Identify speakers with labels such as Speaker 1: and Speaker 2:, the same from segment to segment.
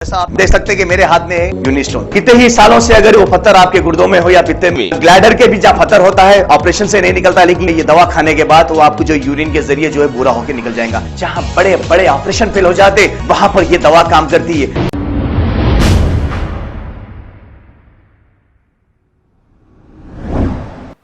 Speaker 1: जैसा आप देख सकते हैं कि मेरे हाथ में है यूनिस्टोन। कितने ही सालों से अगर वो पत्थर आपके गुर्दों में हो या पित्ते में, ग्लैडर के भी जहाँ पत्थर होता है ऑपरेशन से नहीं निकलता, लेकिन ये दवा खाने के बाद वो आपको जो यूरिन के जरिए जो है पूरा होकर निकल जाएगा। जहाँ बड़े बड़े ऑपरेशन फेल हो जाते वहां पर ये दवा काम करती है।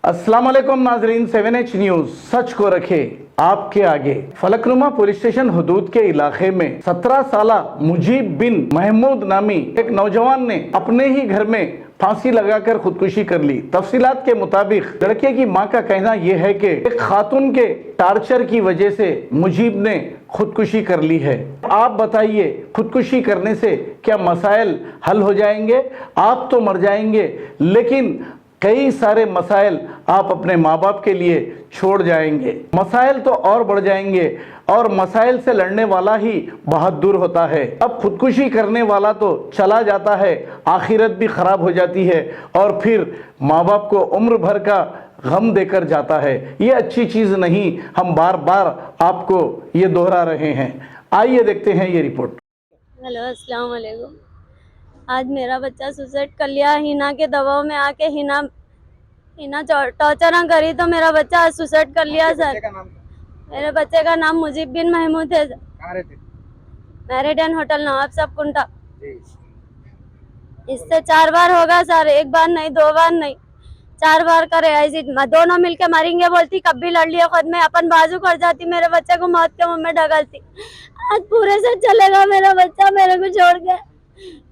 Speaker 2: अस्सलाम वालेकुम नाजरीन, 7H न्यूज सच को रखे आपके आगे। फलकनुमा पुलिस स्टेशन हदूद के इलाके में 17 साला मुजीब बिन महमूद नामी एक नौजवान ने अपने ही घर में फांसी लगाकर खुदकुशी कर ली। तफसीलात के मुताबिक लड़के की मां का कहना यह है कि एक खातून के टार्चर की वजह से मुजीब ने खुदकुशी कर ली है। आप बताइए, खुदकुशी करने से क्या मसाइल हल हो जाएंगे? आप तो मर जाएंगे, लेकिन कई सारे मसाइल आप अपने माँ बाप के लिए छोड़ जाएंगे। मसाइल तो और बढ़ जाएंगे और मसाइल से लड़ने वाला ही बहादुर होता है। अब खुदकुशी करने वाला तो चला जाता है, आखिरत भी खराब हो जाती है और फिर माँ बाप को उम्र भर का गम देकर जाता है। ये अच्छी चीज़ नहीं, हम बार बार आपको ये दोहरा रहे हैं। आइए देखते हैं ये रिपोर्ट।
Speaker 3: हेलो, अस्सलाम वालेकुम। आज मेरा बच्चा सुसाइड कर लिया। हिना के दबाव में आके हिना टॉर्चर करी तो मेरा बच्चा आज सुसाइड कर लिया सर। मेरे बच्चे का नाम मुजीब बिन महमूद है सर। मैरिडन होटल नवाब साहब कुंटा। इससे 4 बार होगा सर, 1 बार नहीं, 2 बार नहीं, 4 बार करे। ऐसी दोनों मिलके मरेंगे बोलती, कब भी लड़ लिया खुद में, अपन बाजू कर जाती, मेरे बच्चे को मौत के मुंह में ढकलती। आज पूरे से चलेगा मेरा बच्चा मेरे को छोड़ के।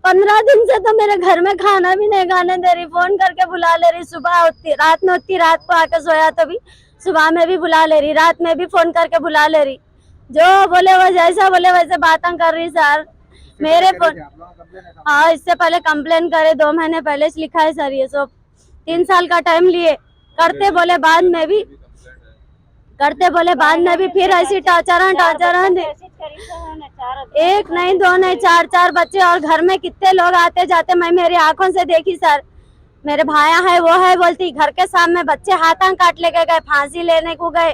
Speaker 3: 15 दिन से तो मेरे घर में खाना भी नहीं खाने दे रही। फोन करके बुला ले रही, सुबह होती, रात में होती, रात को आके सोया तो भी सुबह में भी बुला ले रही, रात में भी फोन करके बुला ले रही। जो बोले वो जैसा बोले वैसे बातें कर रही सर। मेरे फोन, हाँ, इससे पहले कंप्लेन करे 2 महीने पहले से लिखा है सर। ये सब 3 साल का टाइम लिए, करते बोले बाद में भी, फिर ऐसी टॉर्चर एक नहीं, 2 नहीं, 4 बच्चे और घर में कितने लोग आते जाते मैं मेरी आंखों से देखी सर। मेरे भाया है वो है बोलती, घर के सामने बच्चे हाथ काट लेके गए, फांसी लेने को गए,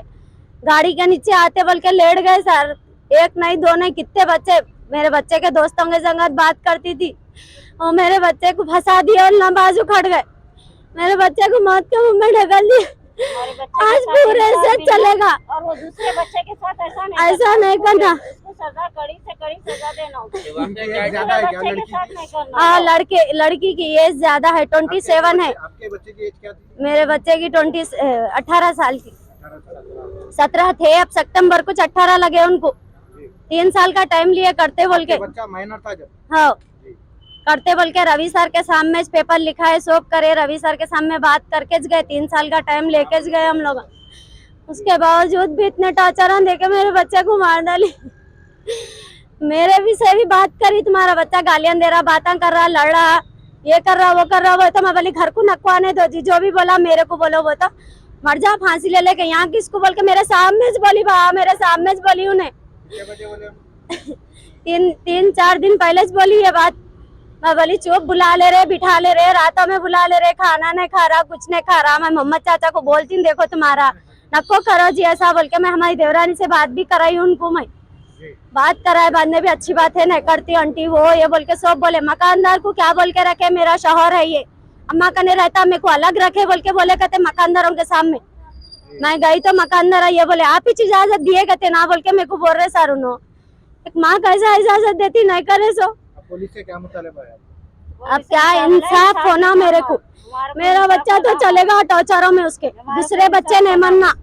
Speaker 3: गाड़ी के नीचे आते बोल के लेट गए सर। 1 नहीं, 2 नहीं, कितने बच्चे। मेरे बच्चे के दोस्तों के संगत बात करती थी, और मेरे बच्चे को फंसा दिया और ना बाजू खट गए। मेरे बच्चे को मौत के मुंह में ढकल दिया। आज पूरे से चलेगा
Speaker 4: और वो दूसरे बच्चे के साथ ऐसा
Speaker 3: नहीं करना।
Speaker 4: उसको सजा, कड़ी से कड़ी सजा देना।
Speaker 3: हाँ, लड़की की एज ज्यादा है, 27 है।
Speaker 1: आपके बच्चे की एज क्या थी?
Speaker 3: मेरे बच्चे की 18 साल की। 17 थे, अब सितंबर कुछ 18 लगे उनको। 3 साल का टाइम लिए करते बोल के।
Speaker 1: बच्चा माइनर था जब?
Speaker 3: हाँ, करते बोल के रवि सर के सामने पेपर लिखा है, सब करे, रवि सर के सामने बात करके गए। 3 साल का टाइम लेके गए हम लोग। उसके बावजूद भी इतने टॉर्चर देके मेरे बच्चे को मार डाली। मेरे भी से भी बात करी, तुम्हारा बच्चा गालियां दे रहा, बातें कर रहा, लड़ रहा, ये कर रहा, वो कर रहा। वो तो मैं बोली घर को नकवाने दो जी, जो भी बोला मेरे को बोलो, वो तो मर जा फांसी ले लेके। यहाँ किसको बोल के मेरे सामने से बोली, मेरे सामने से बोली उन्हें। 3-4 दिन पहले से बोली ये बात। मैं बोली चुप, बुला ले रहे, बिठा ले रहे, रातों में बुला ले रहे, खाना नहीं खा रहा, कुछ नहीं खा रहा। मैं मोहम्मद चाचा को बोलती हूँ, देखो तुम्हारा नको करो जी ऐसा बोल के। मैं हमारी देवरानी से बात भी कराई, उनको मैं बात कराए, बाद में भी अच्छी बात है, नहीं करती आंटी वो ये बोल के सब बोले। मकानदार को क्या बोल के रखे, मेरा शौहर है ये, अम्मा का नहीं रहता, मेरे को अलग रखे बोल के बोले, कहते मकानदारों के सामने। मैं गई तो मकानदार ये बोले आप ही इजाजत दिए, कहते ना बोल के मेरे को बोल रहे सर। उन्होंने एक माँ कैसा इजाजत देती, नहीं करे सो।
Speaker 1: पुलिस से क्या मुतालिबा है?
Speaker 3: अब क्या इंसाफ होना मेरे को। मेरा बच्चा तो चलेगा टॉर्चरों में, उसके दूसरे बच्चे नहीं मनना,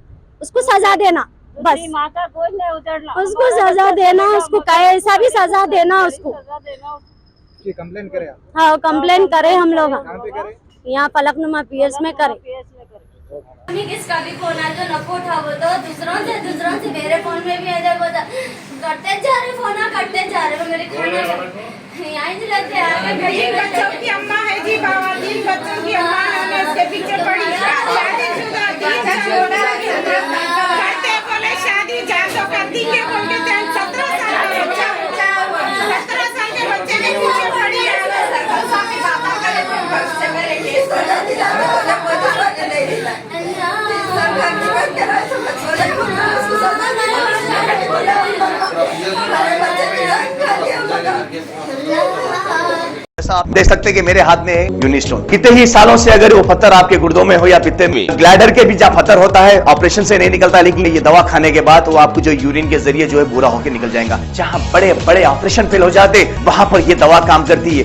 Speaker 3: उसको सजा देना बस।
Speaker 4: माँ का बोझ नहीं उतरना,
Speaker 3: उसको सजा देना, उसको कैसा भी सजा देना उसको।
Speaker 1: कंप्लेन करें?
Speaker 3: हाँ, कंप्लेन करे हम लोग।
Speaker 1: कहाँ पे करें?
Speaker 3: यहाँ फलकनुमा PS में करे।
Speaker 5: किसका भी फोन आया तो नको उठा, वो तो दूसरों से मेरे फोन में भी ऐसा होता, करते जा रहे फोन, करते जा रहे। मेरे खाना यहाँ ही रहते हैं।
Speaker 6: बच्चों की अम्मा है जी, बाबा 3 बच्चों की अम्मा है, उसके पीछे पड़ी शादीशुदा 3 करते बोले शादी जा तो करती के बोल के 17 साल का बच्चा, 17 साल के बच्चे के पीछे पड़ी है।
Speaker 5: Allah
Speaker 1: जैसा आप देख सकते हैं कि मेरे हाथ में है यूनिस्टोन। कितने ही सालों से अगर वो पत्थर आपके गुर्दों में हो या पित्ते में, ग्लैडर के भी जहाँ पत्थर होता है ऑपरेशन से नहीं निकलता, लेकिन ये दवा खाने के बाद वो आपको जो यूरिन के जरिए जो है पूरा होकर निकल जाएगा। जहाँ बड़े बड़े ऑपरेशन फेल हो जाते वहां पर ये दवा काम करती है।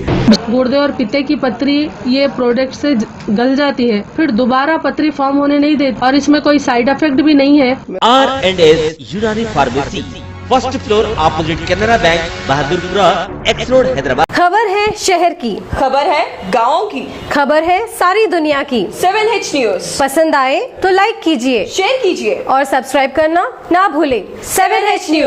Speaker 7: गुर्दे और पित्ते की पथरी ये प्रोडक्ट से गल जाती है, फिर दोबारा पथरी फॉर्म होने नहीं देती और इसमें कोई साइड इफेक्ट भी नहीं है।
Speaker 8: R&S यूनानी pharmacy, first floor opposite Canara bank, Bahadurpura, x road, Hyderabad.
Speaker 9: खबर है शहर की,
Speaker 10: खबर है गाँव की,
Speaker 9: खबर है सारी दुनिया की।
Speaker 10: 7H न्यूज
Speaker 9: पसंद आए तो लाइक कीजिए,
Speaker 10: शेयर कीजिए
Speaker 9: और सब्सक्राइब करना ना भूले।
Speaker 10: 7H news.